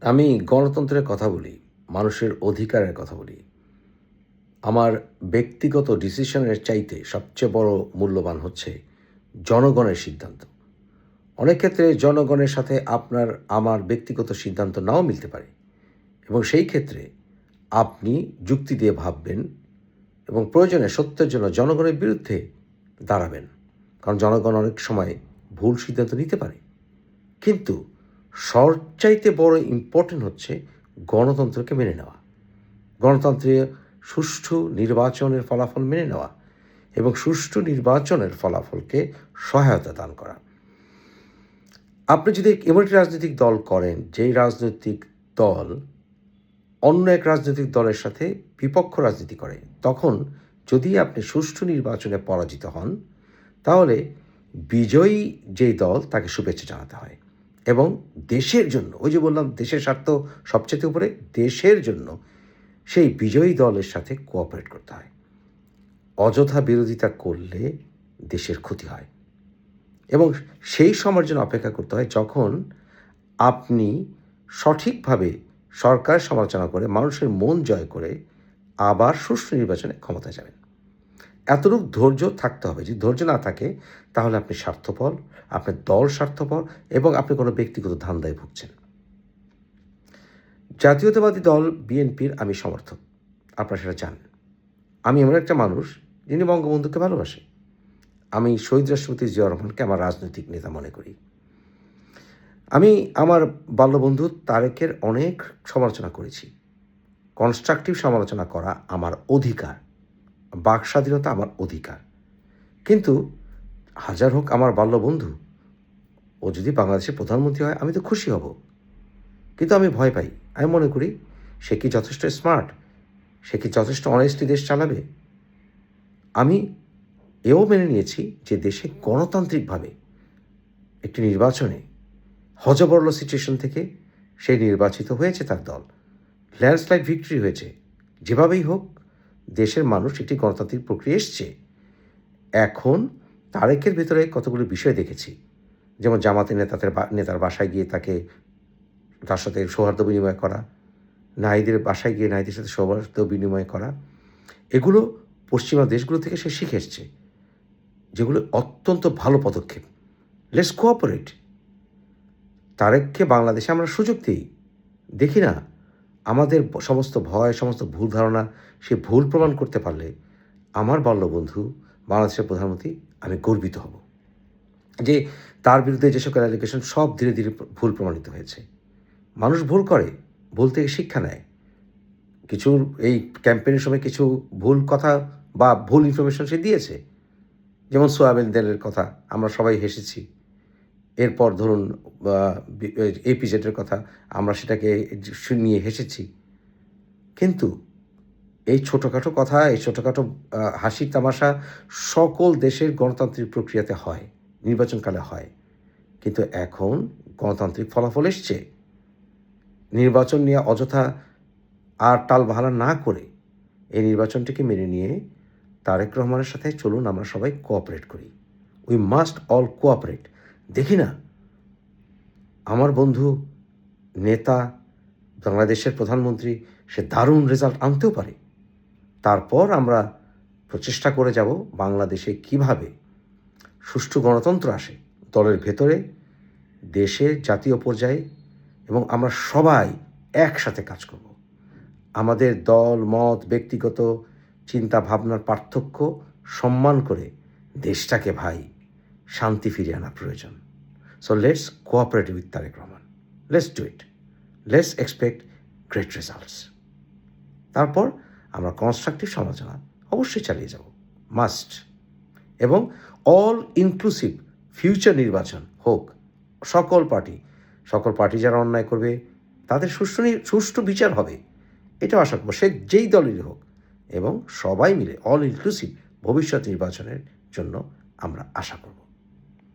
আমি গণতন্ত্রের কথা বলি, মানুষের অধিকারের কথা বলি। আমার ব্যক্তিগত ডিসিশনের চাইতে সবচেয়ে বড় মূল্যবান হচ্ছে জনগণের সিদ্ধান্ত। অনেক ক্ষেত্রে জনগণের সাথে আপনার আমার ব্যক্তিগত সিদ্ধান্ত নাও মিলতে পারে এবং সেই ক্ষেত্রে আপনি যুক্তি দিয়ে ভাববেন এবং প্রয়োজনে সত্যের জন্য জনগণের বিরুদ্ধে দাঁড়াবেন। কারণ জনগণ অনেক সময় ভুল সিদ্ধান্ত নিতে পারে। কিন্তু সবচাইতে বড় ইম্পর্টেন্ট হচ্ছে গণতন্ত্রকে মেনে নেওয়া। গণতন্ত্রে সুষ্ঠু নির্বাচনের ফলাফল মেনে নেওয়া এবং সুষ্ঠু নির্বাচনের ফলাফলকে সহায়তা দান করা। আপনি যদি এমন একটি রাজনৈতিক দল করেন যেই রাজনৈতিক দল অন্য এক রাজনৈতিক দলের সাথে বিপক্ষ রাজনীতি করে, তখন যদি আপনি সুষ্ঠু নির্বাচনে পরাজিত হন তাহলে বিজয়ী যেই দল তাকে শুভেচ্ছা জানাতে হয় এবং দেশের জন্য, ওই যে বললাম দেশের স্বার্থ সবচেয়ে উপরে, দেশের জন্য সেই বিজয়ী দলের সাথে কোঅপারেট করতে হয়। অযথা বিরোধিতা করলে দেশের ক্ষতি হয় এবং সেই সময়ের জন্য অপেক্ষা করতে হয় যখন আপনি সঠিকভাবে সরকার সমালোচনা করে মানুষের মন জয় করে আবার সুষ্ঠু নির্বাচনে ক্ষমতায় যাবেন। এতটুকু ধৈর্য থাকতে হবে। যদি ধৈর্য না থাকে তাহলে আপনি স্বার্থপর, আপনার দল স্বার্থপর এবং আপনি কোনো ব্যক্তিগত ধান্দায় ভুগছেন। জাতীয়তাবাদী দল বিএনপির আমি সমর্থক, আপনারা সেটা জানেন। আমি এমন একটা মানুষ যিনি বঙ্গবন্ধুকে ভালোবাসে। আমি শহীদ রাষ্ট্রপতি জিয়াউর রহমানকে আমার রাজনৈতিক নেতা মনে করি। আমি আমার বাল্যবন্ধু তারেকের অনেক সমালোচনা করেছি। কনস্ট্রাকটিভ সমালোচনা করা আমার অধিকার, বাক স্বাধীনতা আমার অধিকার। কিন্তু হাজার হোক আমার বাল্যবন্ধু, ও যদি বাংলাদেশের প্রধানমন্ত্রী হয় আমি তো খুশি হব। কিন্তু আমি ভয় পাই। আমি মনে করি সে কি যথেষ্ট স্মার্ট, সে কি যথেষ্ট অনেস্টলি দেশ চালাবে। আমি এও মেনে নিয়েছি যে দেশে গণতান্ত্রিকভাবে একটি নির্বাচনে হযবরল সিচুয়েশন থেকে সে নির্বাচিত হয়েছে, তার দল ল্যান্ডস্লাইড ভিক্টরি হয়েছে। যেভাবেই হোক দেশের মানুষ একটি গণতান্ত্রিক প্রক্রিয়া এসছে। এখন তারেকের ভেতরে কতগুলো বিষয় দেখেছি, যেমন জামাতের নেতার বাসায় গিয়ে তার সাথে সৌহার্দ্য বিনিময় করা, নারীদের বাসায় গিয়ে নারীদের সাথে সৌহার্দ্য বিনিময় করা, এগুলো পশ্চিমা দেশগুলো থেকে সে শিখে এসছে, যেগুলো অত্যন্ত ভালো পদক্ষেপ। Let's cooperate. তারেককে বাংলাদেশে আমরা সুযোগ দিই। দেখি না আমাদের সমস্ত ভয়, সমস্ত ভুল ধারণা সে ভুল প্রমাণ করতে পারলে আমার বাল্যবন্ধু বাংলাদেশের প্রধানমন্ত্রী, আমি গর্বিত হব যে তার বিরুদ্ধে যে সকল অ্যালিগেশন সব ধীরে ধীরে ভুল প্রমাণিত হয়েছে। মানুষ ভুল করে, ভুল থেকে শিক্ষা নেয়। কিছু এই ক্যাম্পেইনের সময় কিছু ভুল কথা বা ভুল ইনফরমেশন সে দিয়েছে, যেমন সোয়াবিন তেলের কথা আমরা সবাই হেসেছি। এরপর ধরুন এপিজেডের কথা আমরা সেটাকে নিয়ে হেসেছি। কিন্তু এই ছোটোখাটো কথা, এই ছোটোখাটো হাসির তামাশা সকল দেশের গণতান্ত্রিক প্রক্রিয়াতে হয়, নির্বাচনকালে হয়। কিন্তু এখন গণতান্ত্রিক ফলাফল এসছে। নির্বাচন নিয়ে অযথা আর টালবাহানা না করে এই নির্বাচনটিকে মেনে নিয়ে তারেক রহমানের সাথে চলুন আমরা সবাই কোঅপারেট করি। We must all cooperate. দেখি না আমার বন্ধু নেতা বাংলাদেশের প্রধানমন্ত্রী সে দারুণ রেজাল্ট আনতেও পারে। তারপর আমরা প্রচেষ্টা করে যাব বাংলাদেশে কিভাবে সুষ্ঠু গণতন্ত্র আসে দলের ভেতরে, দেশের জাতীয় পর্যায়ে, এবং আমরা সবাই একসাথে কাজ করব। আমাদের দল মত, ব্যক্তিগত চিন্তা ভাবনার পার্থক্য সম্মান করে দেশটাকে শান্তি ফিরিয়ে আনা প্রয়োজন। So let's cooperate with Tariq Rahman. Let's do it. Let's expect great results. তারপর আমরা কনস্ট্রাকটিভ সমালোচনা অবশ্যই চালিয়ে যাব, মাস্ট। এবং অল ইনক্লুসিভ ফিউচার নির্বাচন হোক। সকল পার্টি যারা অন্যায় করবে তাদের সুষ্ঠু বিচার হবে, এটাও আশা করবো, সে যেই দলেরই হোক। এবং সবাই মিলে অল ইনক্লুসিভ ভবিষ্যৎ নির্বাচনের জন্য আমরা আশা করব।